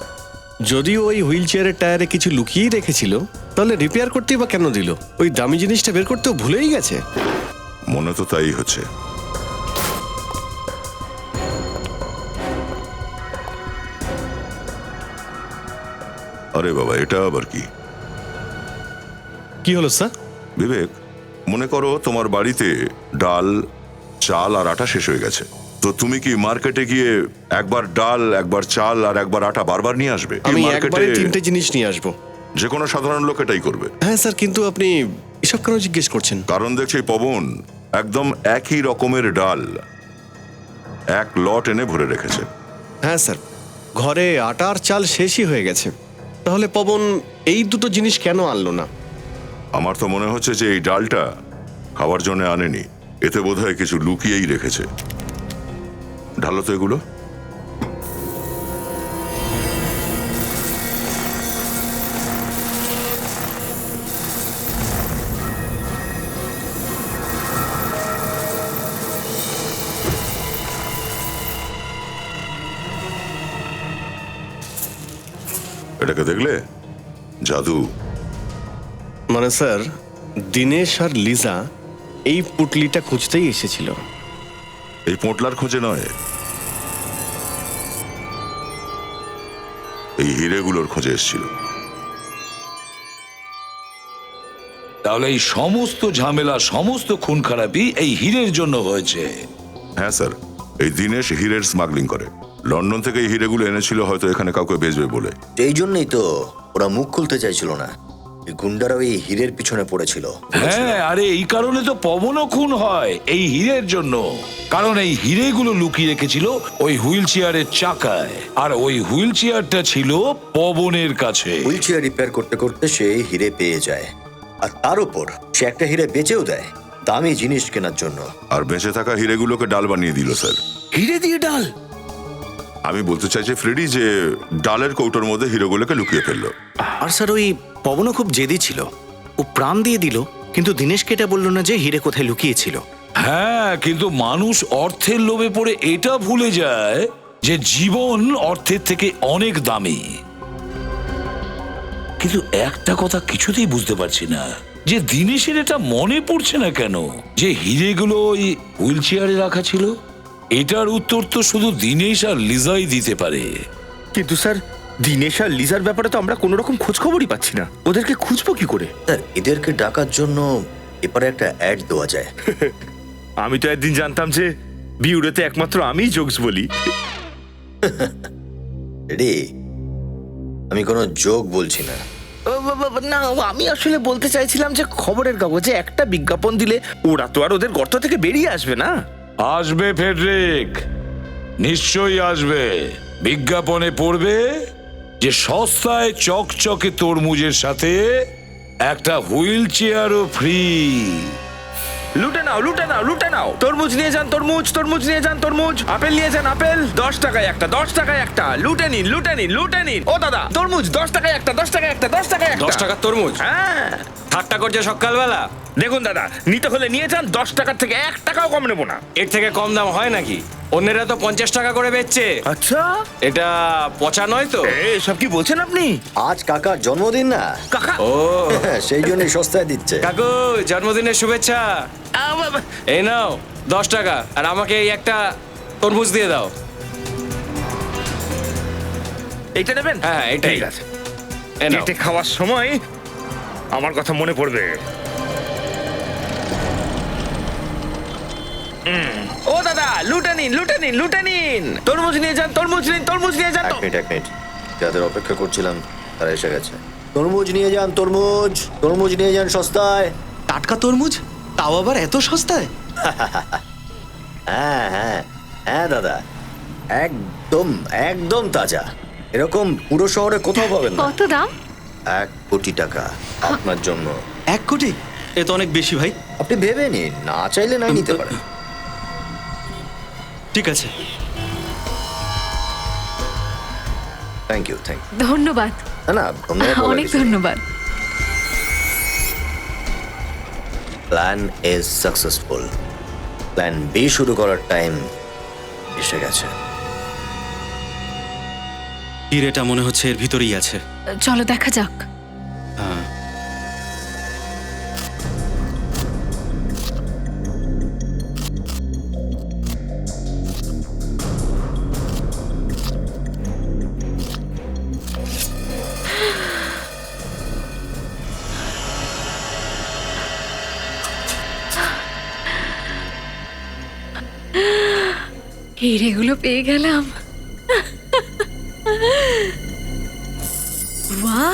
যদিও ওই হুইল চেয়ারের টায়ারে কিছু লুকিয়েই রেখেছিল, তাহলে রিপেয়ার করতেই বা কেন দিল? ওই দামি জিনিসটা বের করতেও ভুলেই গেছে। মনে তো তাই হচ্ছে। আরে বাবা, এটা আবার কি? কি হলো স্যার? বিবেক, মনে করো তোমার বাড়িতে ডাল, চাল আর আটা শেষ হয়ে গেছে, তো তুমি কি মার্কেটে গিয়ে একবার ডাল, একবার চাল আর একবার আটা বারবার নিয়ে আসবে? আমি একবারে তিনটে জিনিস নিয়ে আসবো। যে কোনো সাধারণ লোক এটাই করবে। হ্যাঁ স্যার, কিন্তু আপনি এসব কেন জিজ্ঞেস করছেন? কারণ দেখছি পবন একদম একই রকমের ডাল এক লট এনে ভরে রেখেছে। হ্যাঁ স্যার, ঘরে আটা আর চাল শেষই হয়ে গেছে। তাহলে পবন এই দুটো জিনিস কেন আনলো না? আমার তো মনে হচ্ছে যে এই ডালটা খাওয়ার জন্য আনেনি, এতে বোধহয় কিছু লুকিয়েই রেখেছে। ঢালো তো এগুলো। এটাকে দেখলে? জাদু। মানে স্যার, দিনেশ আর লিজা এই পুটলিটা খুঁজতেই এসেছিল। এই পোঁটলার খোঁজে নয়, এই হিরেগুলোর খোঁজে এসেছিল। তাহলে এই সমস্ত ঝামেলা, সমস্ত খুন খারাপি এই হীরের জন্য হয়েছে? হ্যাঁ স্যার, এই দিনেশ হীরের স্মাগলিং করে। লন্ডন থেকে এই হিরেগুলো এনেছিল হয়তো এখানে কাউকে বেচবে বলে। এই জন্যই তো ওরা মুখ খুলতে চাইছিল না। এই গুন্ডারাও এই হীরের পিছনে পড়েছিল। হ্যাঁ, আরে এই কারণে তো পবনও খুন হয়, এই হীরের জন্য। কারণ এই হীরেগুলো লুকিয়ে রেখেছিল ওই হুইল চেয়ারের চাকায়, আর ওই হুইল চেয়ারটা ছিল পবনের কাছে। হুইল চেয়ার রিপেয়ার করতে করতে সে হিরে পেয়ে যায়, আর তার উপর সে একটা হিরে বেচেও দেয় দামি জিনিস কেনার জন্য। আর বেঁচে থাকা হিরেগুলোকে ডাল বানিয়ে দিল স্যার। হিরে দিয়ে ডাল? আমি বলতে চাইছি ফ্রেডি যে ডালের কৌটোর মধ্যে হিরেগুলোকে লুকিয়ে ফেললো। আর স্যার ওই পবনও খুব জেদি ছিল, ও প্রাণ দিয়ে দিল, কিন্তু দিনেশকে এটা বললো না যে হিরে কোথায় লুকিয়েছিল। হ্যাঁ, কিন্তু মানুষ অর্থের লোভে পড়ে এটা ভুলে যায় যে জীবন অর্থের থেকে অনেক দামি। কিন্তু একটা কথা কিছুতেই বুঝতে পারছি না, যে দিনেশের এটা মনে পড়ছে না কেন যে হিরেগুলো ওই হুইল চেয়ারে রাখা ছিল। এটার উত্তর তো শুধু দিনেশ আর লিজাই দিতে পারে। কিন্তু স্যার, দিনেশ আর লিজার ব্যাপারে তো আমরা কোনো রকম খোঁজ খবরই পাচ্ছি না। ওদেরকে খুঁজবো কি করে? স্যার, এদেরকে ডাকার জন্য এবারে একটা অ্যাড দেওয়া যায়। আমি তো একদিন জানতাম যে বিউরেতে একমাত্র আমিই জোকস বলি। রে, আমি কোনো জোক বলছি না। না, আমি আসলে বলতে চাইছিলাম যে খবরের কাগজে একটা বিজ্ঞাপন দিলে ওরা তো আর ওদের গর্ত থেকে বেরিয়ে আসবে না। আসবে ফেডরিক, নিশ্চয়ই আসবে। বিজ্ঞাপনে পড়বে যে সস্তায় চকচকে তরমুজের সাথে একটা হুইল চেয়ারও ফ্রি। লুটে নাও, লুটে নাও, লুটে নাও। তরমুজ নিয়ে যান তরমুজ, তরমুজ নিয়ে যান তরমুজ, আপেল নিয়ে যান আপেল। 10 টাকায় একটা, 10 টাকায় একটা। লুটে নিন, লুটে নিন, লুটে নিন। ও দাদা, তরমুজ 10 টাকায় একটা, 10 টাকায় একটা, 10 টাকায় একটা। 10 টাকার তরমুজ? হ্যাঁ। ঠাট্টা করছে সকালবেলা? দেখুন দাদা, নিতে হলে নিয়ে যান, 10 টাকার থেকে 1 টাকাও কম নেবো না। এর থেকে কম দাম হয় নাকি? অন্যেরা তো 50 টাকা করে বেচছে। আচ্ছা, এটা পচা নয় তো? সব কি বলছেন আপনি? আজ কাকার জন্মদিন না? কাকা? ও, সেই জন্যই সস্তায় দিচ্ছে। কাকু, জন্মদিনের শুভেচ্ছা। এই নাও 10 টাকা, আর আমাকে এই একটা তরমুজ দিয়ে দাও। এইটা নেবেন? হ্যাঁ এটাই ঠিক আছে। এ নাও। কেটে খাওয়ার সময় আমার কথা মনে পড়বে। ও দাদা, লুটে নিন, লুটে নিন, লুটে নিন। তরমুজ নিয়ে যান, তরমুজ নিন, তরমুজ নিয়ে যান। এক মিনিট যাদের অপেক্ষা করছিলাম তারা এসে গেছে। তরমুজ নিয়ে যান, তরমুজ তরমুজ নিয়ে যান সস্তায়। টাটকা তরমুজ, তাও আবার এত সস্তায়? হ্যাঁ হ্যাঁ হ্যাঁ দাদা, একদম একদম তাজা। এরকম পুরো শহরে কোথাও পাবেন না। কত দাম? 1 কোটি টাকা আপনার জন্য। 1 কোটি? এ তো অনেক বেশি ভাই। আপনি ভেবে নিন, না চাইলে নাই নিতে পারেন। ঠিক আছে, থ্যাংক ইউ। ধন্যবাদ। না ধন্যবাদ বলার অনেক কিছু নেই। ধন্যবাদ। Plan is successful. Plan B শুরু করার টাইম এসে গেছে। হিরেটা মনে হচ্ছে এর ভিতরেই আছে। চলো দেখা যাক। হ্যাঁ। হিরেগুলো পেয়ে গেলাম। ওয়াও!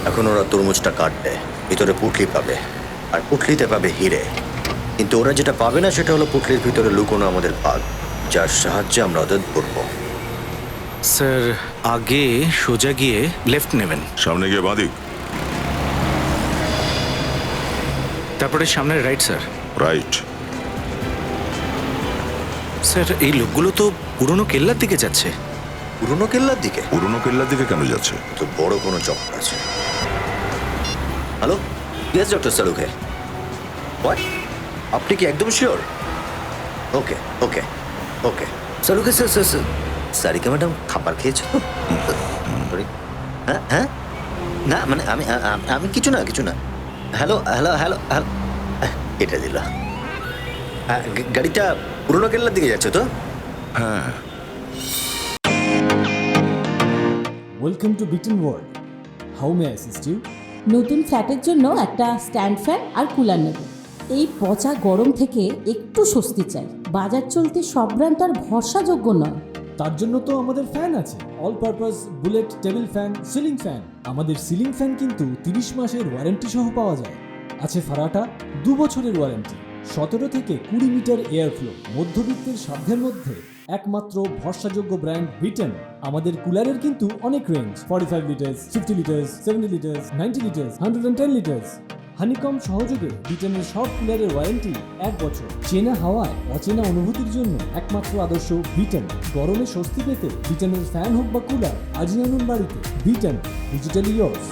এখন ওরা তরমুজটা কাটবে, ভিতরে পুটলি পাবে, আর পুটলিতে পাবে হিরে। কিন্তু ওরা যেটা পাবে না সেটা হলো পুটলির ভিতরে লুকোনো আমাদের ভাগ, যার সাহায্যে আমরা ওদের ধরবো। স্যার, আগে সোজা গিয়ে লেফট নেবেন, সামনে গিয়ে বাঁদিক, তারপরে সামনে রাইট স্যার। রাইট। স্যার, এই লোকগুলো তো পুরনো কেল্লার দিকে যাচ্ছে। পুরনো কেল্লার দিকে? পুরনো কেল্লার দিকে কেন যাচ্ছে? তো বড় কোনো চক্র আছে। Hello, yes doctor Salunke. What? আপনি কি একদম sure? Okay okay okay Salunke sir. Sir Sarika madam খাবার খেয়েছে তো? Sorry. হ্যাঁ হ্যাঁ, না মানে আমি কিছু না হ্যালো হ্যালো হ্যালো হ্যালো, এটা দিল। গাড়িটা পুরনো কেল্লার দিকে যাচ্ছে তো? হ্যাঁ। Welcome to Beaton world. How may I assist you? নতুন ফ্ল্যাটের জন্য একটা স্ট্যান্ড ফ্যান আর কুলার নেব। এই পচা গরম থেকে একটু স্বস্তি চাই। বাজার চলতে সব ব্র্যান্ড আর ভরসাযোগ্য নয়। তার জন্য তো আমাদের ফ্যান আছে, all purpose bullet table fan, ceiling fan. আমাদের সিলিং ফ্যান কিন্তু 30 মাসের ওয়ারেন্টি সহ পাওয়া যায়। আছে ফারাটা 2 বছরের ওয়ারেন্টি, 17 থেকে 20 মিটার এয়ার ফ্লো। মধ্যবিত্তের সাধ্যের মধ্যে একমাত্র ভরসাযোগ্য ব্র্যান্ড বিটন। আমাদের কুলারের কিন্তু অনেক range, 45 litres, 50 litres, 70 litres, 90 litres, 110 litres. Honeycomb সহযোগে বিটনের সব কুলারের ওয়ারেন্টি 1 বছর। চেনা হাওয়ায় অচেনা অনুভূতির জন্য একমাত্র আদর্শ বিটন। গরমে স্বস্তি পেতে বিটনের ফ্যান হোক বা কুলার, আজই আনুন বাড়িতে। Vuitton, digitally years.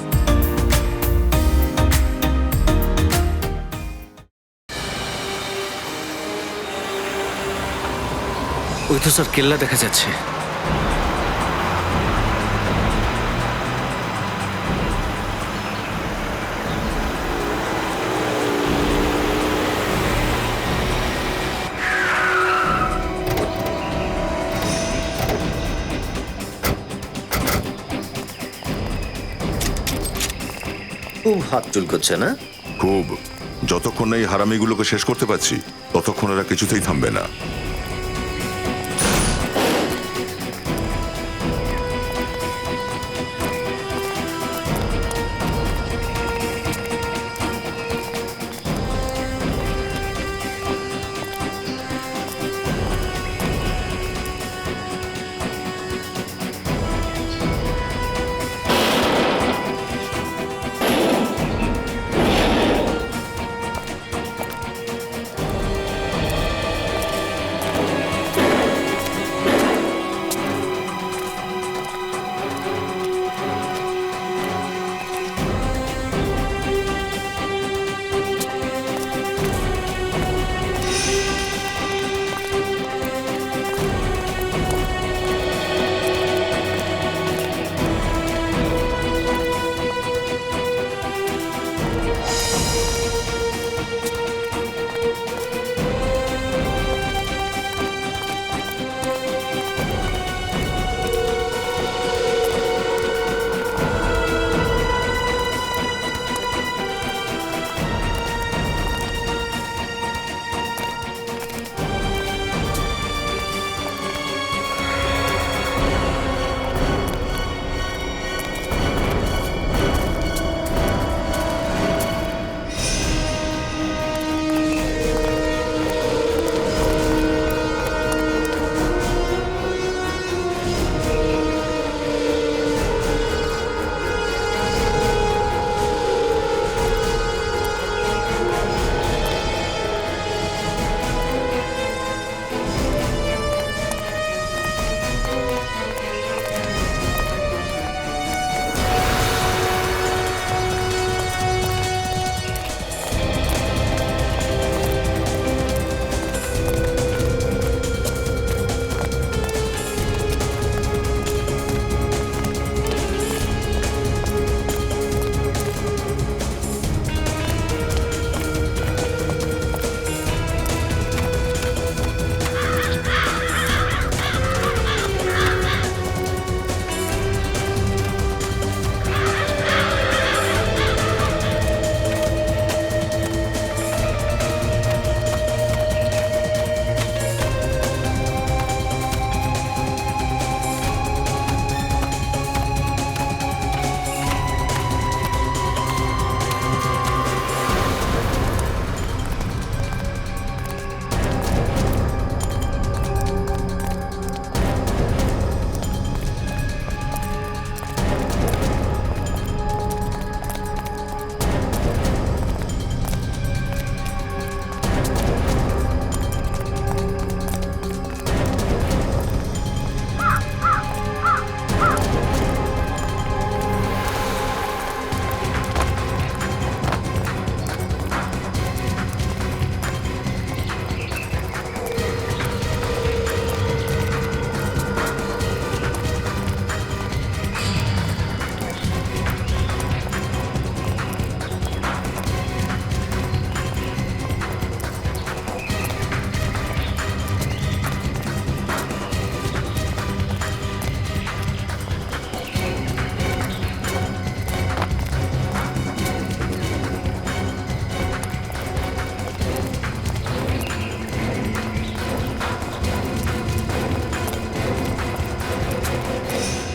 ওই তো স্যার কেল্লা দেখা যাচ্ছে। খুব হাত চুলকোচ্ছে না? খুব। যতক্ষণ না এই হারামিগুলোকে শেষ করতে পারছি ততক্ষণ এরা কিছুতেই থামবে না।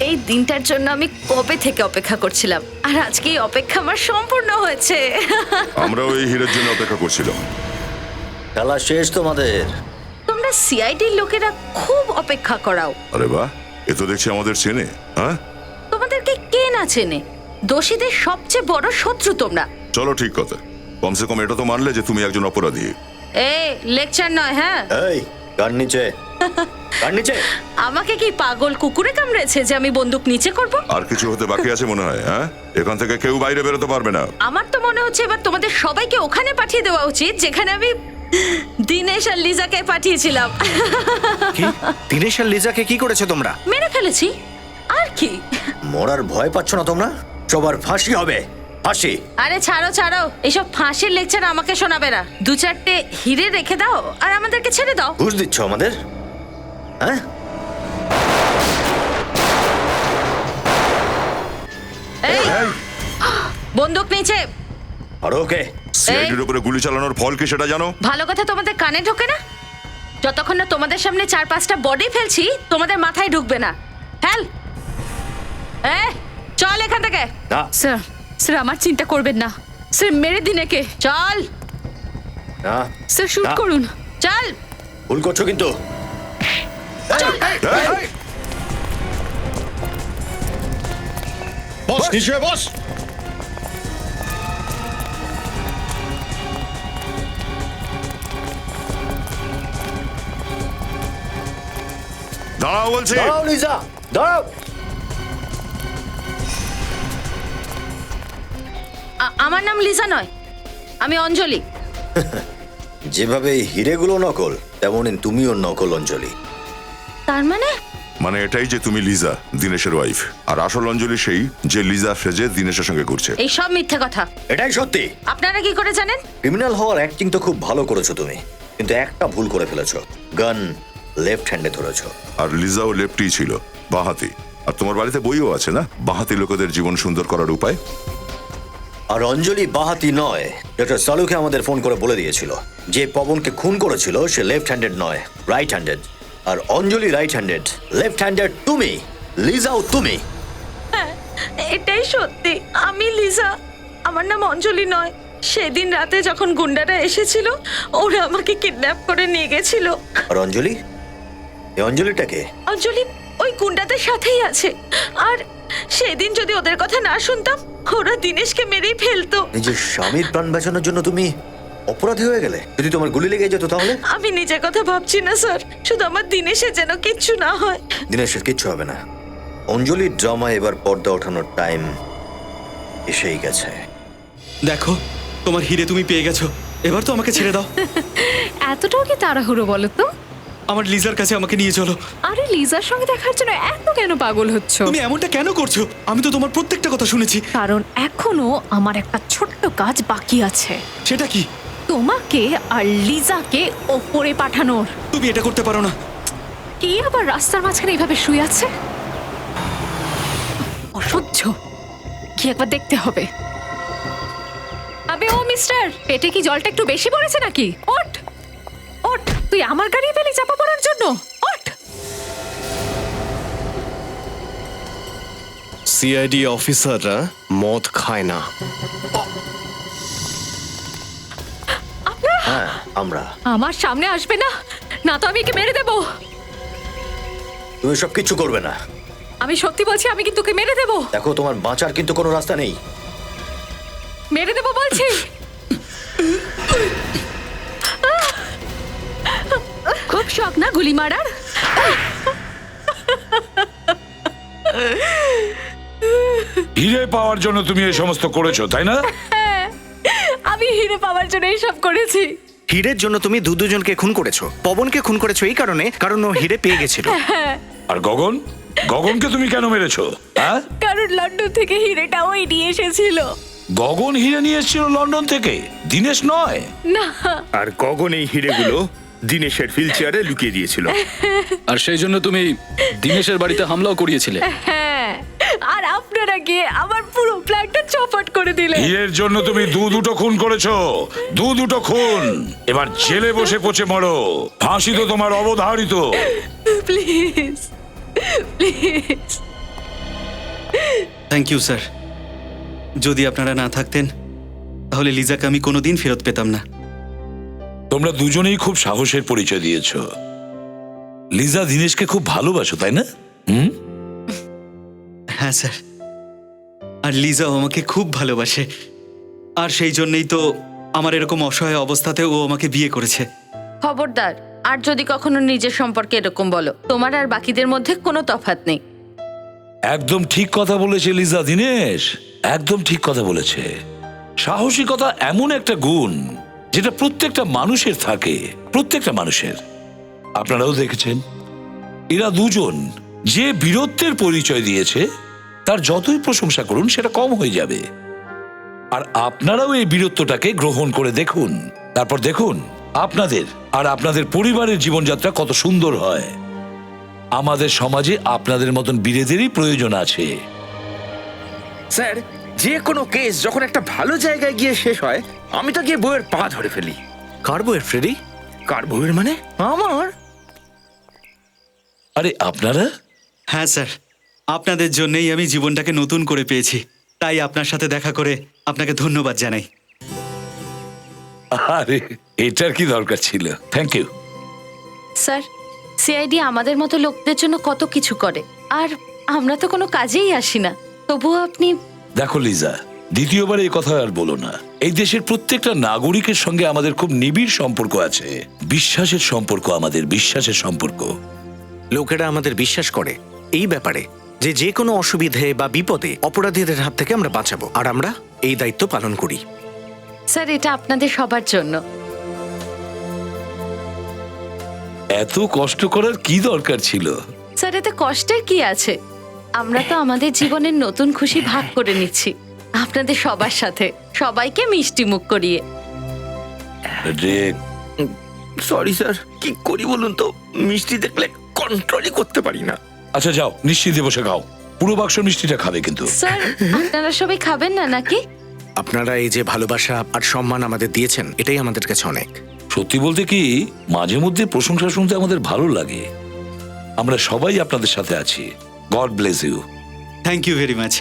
এই দিনটার জন্য আমি কবে থেকে অপেক্ষা করছিলাম, আর আজকে এই অপেক্ষা আমার সম্পূর্ণ হয়েছে। আমরাও এই হীরের জন্য অপেক্ষা করছিলাম। খেলা শেষ তোমাদের। তোমরা সিআইডির লোকেরা খুব অপেক্ষা করাও। আরে বাহ, এ তো দেখছি আমাদের চেনে। হ্যাঁ, তোমাদেরকে কে না চেনে? দোষীদের সবচেয়ে বড় শত্রু তোমরা। চলো ঠিক কথা, কমসে কম এটা তো মানলে যে তুমি একজন অপরাধী। লেকচার নয়। হ্যাঁ, এই কার নিচে, কার নিচে? আমাকে কি পাগল কুকুরে কামড়েছে যে আমি বন্দুক নিচে করব? আর কিছু হতে বাকি আছে মনে হয়? হ্যাঁ, এখান থেকে কেউ বাইরে বেরোতে পারবে না। আমার তো মনে হচ্ছে এবার তোমাদের সবাইকে ওখানে পাঠিয়ে দেওয়া উচিত যেখানে আমি দিনেশ আর লিজাকে পাঠিয়েছিলাম। দিনেশ আর লিজাকে কি করেছো তোমরা? মেরে ফেলেছি। আর কি? মরার ভয় পাচ্ছ না তোমরা? সবার ফাঁসি হবে, ফাঁসি। আরে ছাড়ো ছাড়ো, এসব ফাঁসির লেকচার আমাকে শোনাবে না। 2-4টে হিরে রেখে দাও আর আমাদেরকে ছেড়ে দাও। ঘুষ দিচ্ছ আমাদের? হ্যাঁ, বন্দুক নিচে। আর ওকে সিআইডির উপরে গুলি চালানোর ফল কি সেটা জানো? ভালো কথা তোমাদের কানে ঢোকে না? যতক্ষণ না তোমাদের সামনে 4-5টা বডি ফেলছি তোমাদের মাথায় ঢুকবে না। ফেল। চল এখান থেকে। স্যার, স্যার আমার চিন্তা করবেন না। স্যার মেরে দিন একে। চল। না স্যার শুট করুন। চল। ভুল করছো কিন্তু। বস, নিচে বস। দাঁড়াও বলছি। দাঁড়াও লিজা, দাঁড়াও। আমার নাম লিজা নয়, আমি অঞ্জলি। যেভাবে এই হিরেগুলো নকল, তেমনই তুমিও নকল অঞ্জলি। তার মানে? মানে এটাই যে তুমি লিজা, দিনেশের ওয়াইফ, আর আসল অঞ্জলি সেই যে লিজা সেজে দিনেশের সঙ্গে ঘুরছে। এই সব মিথ্যে কথা। এটাই সত্যি। আপনারা কি করে জানেন? ক্রিমিনাল হওয়ার অ্যাক্টিং তো খুব ভালো করেছো তুমি, কিন্তু একটা ভুল করে ফেলেছো। গান লেফট হ্যান্ডে ধরেছো। আর লিজাও লেফটি ছিল, বাঁহাতি। আর তোমার বাড়িতে বইও আছে না, বাঁহাতি লোকেদের জীবন সুন্দর করার উপায়। আর অঞ্জলি বাঁহাতি নয়, ডক্টর সালুকে আমাদের ফোন করে বলে দিয়েছিল যে পবনকে খুন করেছিল সে লেফট হ্যান্ডেড নয়, রাইট হ্যান্ডেড। আর অঞ্জলি রাইট হ্যান্ডেড, লেফট হ্যান্ডেড তুমি, লিজাও তুমি। এটাই সত্যি, আমি লিজা। আমার নাম অঞ্জলি নয়। সেদিন রাতে যখন গুন্ডারা এসেছিল ওরা আমাকে কিডন্যাপ করে নিয়ে গেছিল। আর অঞ্জলি? এই অঞ্জলিটাকে? অঞ্জলি ওই গুন্ডাদের সাথেই আছে। আর সেদিন যদি ওদের কথা না শুনতাম ওরা দিনেশকে মেরেই ফেলতো। নিজের স্বামীর প্রাণ বাঁচানোর জন্য তুমি অপরাধী হয়ে গেলে? যদি তোমার গুলি লেগে যেত তাহলে? আমি নিজের কথা ভাবছি না স্যার, শুধু আমার দিনেশের যেন কিচ্ছু না হয়। দিনেশের কিচ্ছু হবে না। অঞ্জলির ড্রামা এবার পর্দা ওঠানোর টাইম এসেই গেছে। দেখো, তোমার হিরে তুমি পেয়ে গেছো, এবার তো আমাকে ছেড়ে দাও। এতটাও কি তাড়াহুড়ো বলো তো? আমার লিজার কাছে আমাকে নিয়ে চলো। আরে লিজার সঙ্গে দেখার জন্য এত কেন পাগল হচ্ছ? তুমি এমনটা কেন করছো? আমি তো তোমার প্রত্যেকটা কথা শুনেছি। কারণ এখনো আমার একটা ছোট্ট কাজ বাকি আছে। সেটা কি? তোমাকে আর লিজাকে ওপরে পাঠানোর। তুমি এটা করতে পারো না। কি আবার রাস্তার মাঝখানে এইভাবে শুয়ে আছে? অসহ্য। কি একবার দেখতে হবে। আবে ও মিস্টার, পেটে কি জলটা একটু বেশি পড়েছে নাকি? ওঠ ওঠ, তুই আমার গাড়ি পেলি চাপা পড়ার জন্য? ওঠ। সিআইডি অফিসাররা মদ খায় না। হ্যাঁ, আমরা। আমার সামনে আসবে না, না তো আমি একে মেরে দেবো। তুমি সব কিছু করবে না। আমি সত্যি বলছি, আমি কিন্তু তোকে মেরে দেবো। দেখো, তোমার বাঁচার কিন্তু কোনো রাস্তা নেই। মেরে দেবো বলছি। খুব শখ না গুলি মারার? হিরে পাওয়ার জন্য তুমি এই সমস্ত করেছো, তাই না? আমি হিরে পাওয়ার জন্য এইসব করেছি। হিরের জন্য তুমি দুজনকে খুন করেছো। পবনকে খুন করেছো এই কারণে, কারণ ও হিরে পেয়ে গেছিল। আর গগন, গগনকে তুমি কেন মেরেছো? হ্যাঁ, কারণ লন্ডন থেকে হিরেটা ওই নিয়ে এসেছিল। গগন হিরে নিয়ে এসেছিল লন্ডন থেকে, দিনেশ নয়। না। আর গগন এই হিরেগুলো দিনেশের হুইল চেয়ারে লুকিয়ে দিয়েছিল। আর সেই জন্য তুমি দিনেশের বাড়িতে হামলাও করিয়েছিলে। হ্যাঁ, আর আপনারা গিয়ে আমার পুরো প্ল্যানটা চৌপাট করে দিলে। হিরের জন্য তুমি দুটো খুন করেছো, দুটো খুন। এবার জেলে বসে পচে মরো, ফাঁসি তো তোমার অবধারিত। Please please. Thank you sir. যদি আপনারা না থাকতেন তাহলে লিজাকে আমি কোনোদিন ফেরত পেতাম না। তোমরা দুজনেই খুব সাহসের পরিচয় দিয়েছো। লিজা দীনেশকে খুব ভালোবাসো, তাই না? হ্যাঁ স্যার, আর লিজাও আমাকে খুব ভালোবাসে, আর সেই জন্যই তো আমার এরকম অসহায় অবস্থাতেও ও আমাকে বিয়ে করেছে। খবরদার, আর যদি কখনো নিজের সম্পর্কে এরকম বলো, তোমার আর বাকিদের মধ্যে কোনো তফাৎ নেই। একদম ঠিক কথা বলেছে লিজা দীনেশ, একদম ঠিক কথা বলেছে। সাহসিকতা এমন একটা গুণ যেটা প্রত্যেকটা মানুষের থাকে, প্রত্যেকটা মানুষের। আপনারাও দেখেছেন এরা দুজন যে বীরত্বের পরিচয় দিয়েছে, তার যতই প্রশংসা করুন সেটা কম হয়ে যাবে। আর আপনারাও এই বীরত্বটাকে গ্রহণ করে দেখুন, তারপর দেখুন আপনাদের আর আপনাদের পরিবারের জীবনযাত্রা কত সুন্দর হয়। আমাদের সমাজে আপনাদের মতন বীরেদেরই প্রয়োজন আছে। স্যার, যে কোনো কেস যখন একটা ভালো জায়গায় গিয়ে শেষ হয়, আমি তো গিয়ে বউয়ের পা ধরে ফেলি। কার বউয়ের ফ্রেডি? কার বউয়ের মানে? আমার। আরে আপনারা? হ্যাঁ স্যার, আপনাদের জন্যই আমি জীবনটাকে নতুন করে পেয়েছি, তাই আপনার সাথে দেখা করে আপনাকে ধন্যবাদ জানাই। আরে এটার কি দরকার ছিল? থ্যাংক ইউ স্যার, সিআইডি আমাদের মতো লোকদের জন্য কত কিছু করে, আর আমরা তো কোনো কাজেই আসি না, তবুও আপনি। দেখো লিজা, দ্বিতীয়বার এই কথা আর বলো না। এই দেশের প্রত্যেকটা নাগরিকের সঙ্গে আমাদের খুব নিবিড় সম্পর্ক আছে, বিশ্বাসের সম্পর্ক, আমাদের বিশ্বাসের সম্পর্ক। লোকেরা আমাদের বিশ্বাস করে এই ব্যাপারে যে যে কোনো অসুবিধে বা বিপদে অপরাধীদের হাত থেকে আমরা বাঁচাবো, আর আমরা এই দায়িত্ব পালন করি। স্যার, এটা আপনাদের সবার জন্য। এত কষ্ট করার কি দরকার ছিল? স্যার, এতে কষ্টের কি আছে? আমরা তো আমাদের জীবনের নতুন খুশি ভাগ করে নিচ্ছি আপনাদের সবার সাথে, সবাইকে মিষ্টি মুখ করিয়ে। সরি স্যার, কি করি বলুন তো, মিষ্টি দেখলে কন্ট্রোলই করতে পারি না। আচ্ছা যাও, নিশ্চিন্তে বসে খাও। পুরো বাক্স মিষ্টিটা খাবে কিন্তু। স্যার, আপনারা সবাই খাবেন না নাকি? আপনারা এই যে ভালোবাসা আর সম্মান আমাদের দিয়েছেন, এটাই আমাদের কাছে অনেক। সত্যি বলতে কি, মাঝে মধ্যে প্রশংসা শুনতে আমাদের ভালো লাগে। আমরা সবাই আপনাদের সাথে আছি। God bless you. Thank you very much.